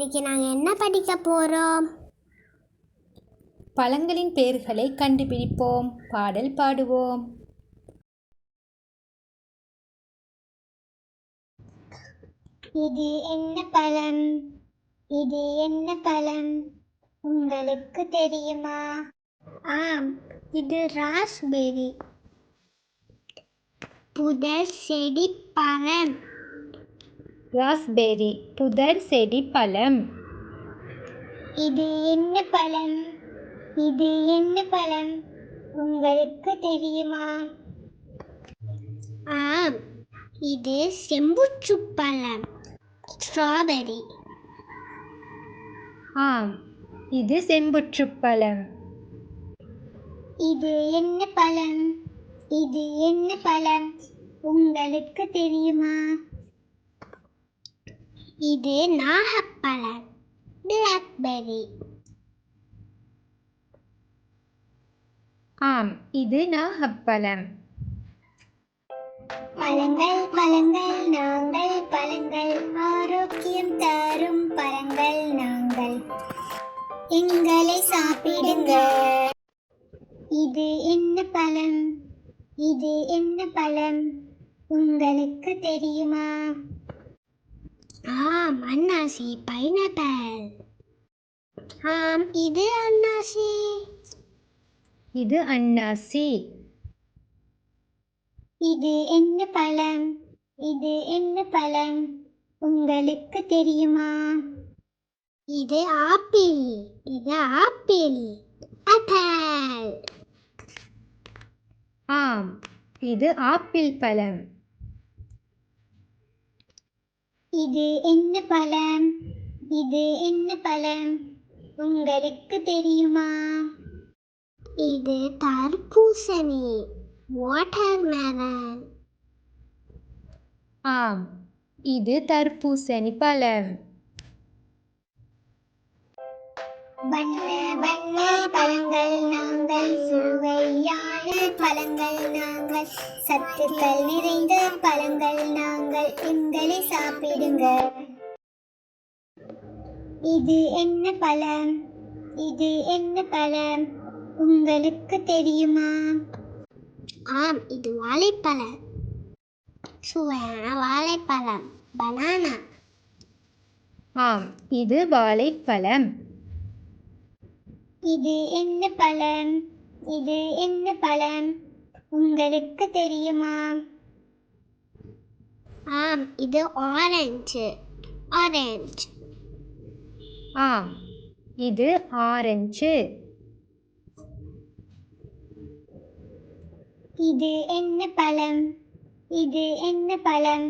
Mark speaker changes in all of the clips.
Speaker 1: இன்னைக்கு நாங்கள் என்ன படிக்க போகிறோம்?
Speaker 2: பழங்களின் பெயர்களை கண்டுபிடிப்போம், பாடல் பாடுவோம்.
Speaker 1: இது என்ன பழம்? இது என்ன பழம்? உங்களுக்கு தெரியுமா? ஆம், இது ராஸ்பெரி. புதர் செடி பழம்.
Speaker 2: ராஸ்பெரி புதர் செடி பழம்.
Speaker 1: இது என்ன பழம்? இது என்ன பழம்? உங்களுக்கு தெரியுமா? ஆம், இது செம்புச்சு பழம். ஸ்ட்ராபெரி.
Speaker 2: ஆம், இது செம்புற்றுப் பழம்.
Speaker 1: இது என்ன பழம்? இது என்ன பழம்? உங்களுக்கு தெரியுமா? இது நாகப்பழம். பிளாக்பெரி.
Speaker 2: ஆம், இது நாகப்பழம்.
Speaker 1: பழங்கள் பழங்கள் நாங்கள் பழங்கள், ஆரோக்கியம் தரும் பழங்கள் நாங்கள், எங்களை சாப்பிடுங்க. இது என்ன பழம்? இது என்ன பழம்? உங்களுக்கு தெரியுமா? ஆம், அன்னாசி. பைனாப்பிள். ஆம், இது அன்னாசி.
Speaker 2: இது அன்னாசி.
Speaker 1: இது என்ன பழம்? இது என்ன பழம்? உங்களுக்கு தெரியுமா? இது ஆப்பிள். இது ஆப்பிள். ஆப்பிள்.
Speaker 2: ஆம், இது ஆப்பிள் பழம்.
Speaker 1: இது என்ன பழம்? இது என்ன பழம்? உங்களுக்கு தெரியுமா? இது தர்பூசணி. வாட்டர்மெலன்.
Speaker 2: ஆம், இது தர்பூசணி பழம்.
Speaker 1: வண்ண வண்ண பழங்கள் நாங்கள், சுவையான பழங்கள் நாங்கள், சத்துக்கள் நிறைந்த பழங்கள் நாங்கள், எங்களை சாப்பிடுங்க. இது என்ன பழம்? இது என்ன பழம்? உங்களுக்கு தெரியுமா? ஆம், இது வாழைப்பழம். சுவையான வாழைப்பழம். பனானா.
Speaker 2: ஆம், இது வாழைப்பழம்.
Speaker 1: இது என்ன பழம்? இது என்ன பழம்? உங்களுக்கு தெரியுமா? ஆம், இது ஆரஞ்சு. ஆரஞ்சு.
Speaker 2: ஆம், இது ஆரஞ்சு.
Speaker 1: இது என்ன பழம்? இது என்ன பழம்?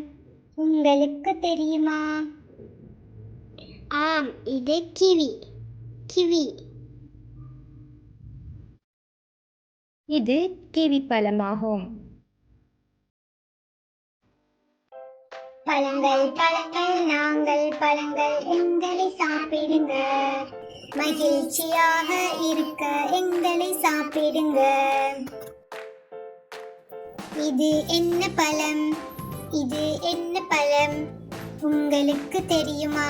Speaker 1: உங்களுக்கு தெரியுமா? ஆம், இது கிவி. கிவி.
Speaker 2: இது கிவி பழமாகும்.
Speaker 1: பழங்கள் பழங்கள் நாங்கள் பழங்கள், எங்களை சாப்பிடுங்க. மகிழ்ச்சியாக இருக்க எங்களை சாப்பிடுங்க. இது என்ன பழம்? இது என்ன பழம்? உங்களுக்கு தெரியுமா?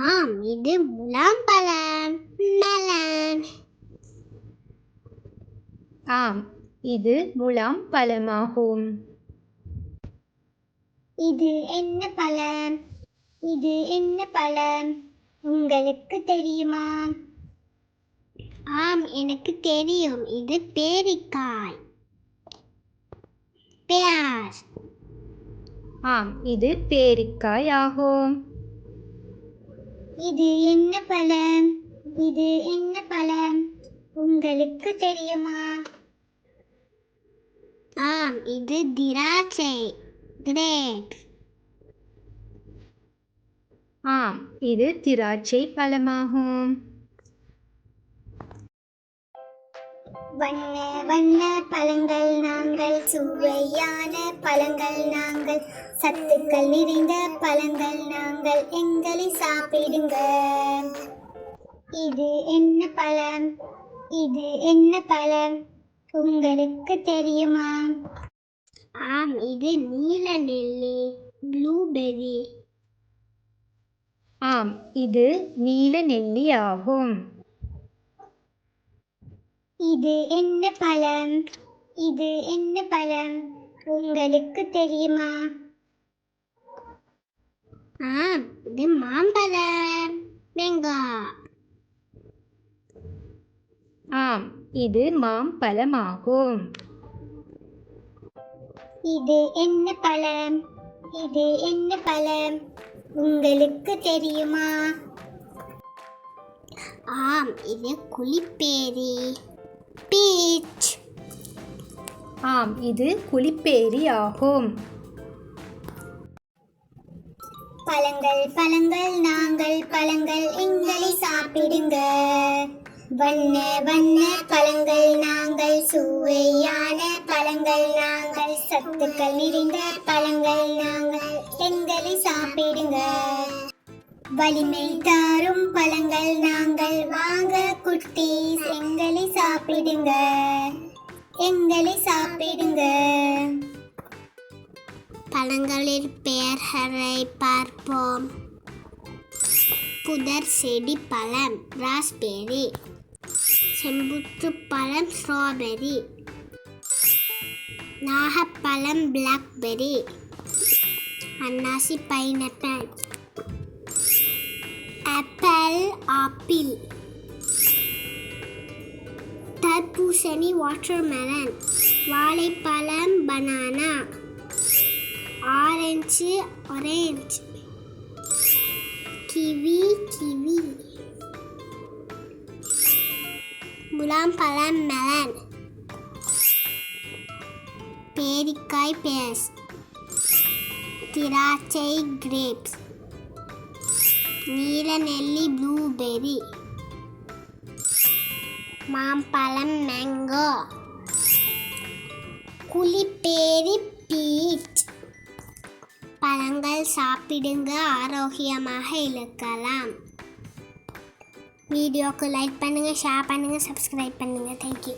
Speaker 1: ஆம், இது முலாம்பழம். மெலன்.
Speaker 2: ஆம், இது முலாம் பழமாகும்.
Speaker 1: இது என்ன பழம்? இது என்ன பழம்? உங்களுக்கு தெரியுமா? ஆம், எனக்கு தெரியும். இது பேரிக்காய். பியாஸ்.
Speaker 2: ஆம், இது பேரிக்காய் ஆகும்.
Speaker 1: இது என்ன பழம்? இது என்ன பழம்? உங்களுக்கு தெரியுமா? ஆம், இது திராட்சை. கிரேப்ஸ்.
Speaker 2: ஆம், இது திராட்சை பழமாகும்.
Speaker 1: வண்ண வண்ண பழங்கள் நாங்கள், சுவையான பழங்கள் நாங்கள், சத்துக்கள் நிறைந்த பழங்கள் நாங்கள், எங்களை சாப்பிடுங்க. இது என்ன பழம்? இது என்ன பழம்? உங்களுக்கு தெரியுமா? ஆம், இது நீல நெல்லி. ப்ளூபெர்ரி.
Speaker 2: ஆம், இது நீல நெல்லி ஆகும்.
Speaker 1: இது என்ன பழம்? இது என்ன பழம்? உங்களுக்கு தெரியுமா? இது மாம்பழம். மேங்கோ.
Speaker 2: ஆம், இது மாம்பழமாகும்.
Speaker 1: இது என்ன பழம்? இது என்ன பழம்? உங்களுக்கு தெரியுமா? ஆம், இது குளிப்பேரி. பீச்.
Speaker 2: ஆம், இது குளிப்பேரி ஆகும்.
Speaker 1: பழங்கள் பழங்கள் நாங்கள் பழங்கள் எங்களை சாப்பிடுங்க. வண்ண வண்ண பழங்கள் நாங்கள், சுவையான பழங்கள் நாங்கள், சத்துக்கள் நிறைந்த பழங்கள் நாங்கள், எங்களை சாப்பிடுங்க. வலிமை தாரும் பழங்கள் நாங்கள், வாங்க குட்டீஸ், எங்களை சாப்பிடுங்க, எங்களை சாப்பிடுங்க. பழங்களின் பெயர்களை பார்ப்போம். புதர் செடி பழம் ராஸ்பெரி, செம்புத்து பழம் ஸ்ட்ராபெரி, நாகப்பழம் பிளாக்பெரி, அன்னாசி பைனாப்பிள், ஆப்பிள் ஆப்பிள், தர்பூசணி வாட்டர்மெலன், வாழைப்பழம் banana, orange orange, kiwi kiwi, முலாம்பழம் மெலன், பேரிக்காய் பேஸ், திராட்சை கிரேப்ஸ், நீல நெல்லி ப்ளூபெர்ரி, மாம்பழம் மேங்கோ, குளிப்பேரி பீச். பழங்கள் சாப்பிடுங்க, ஆரோக்கியமாக இருக்கலாம். வீடியோக்கு லைக் பண்ணுங்கள், ஷேர் பண்ணுங்கள், சப்ஸ்கிரைப் பண்ணுங்கள். தேங்க்யூ.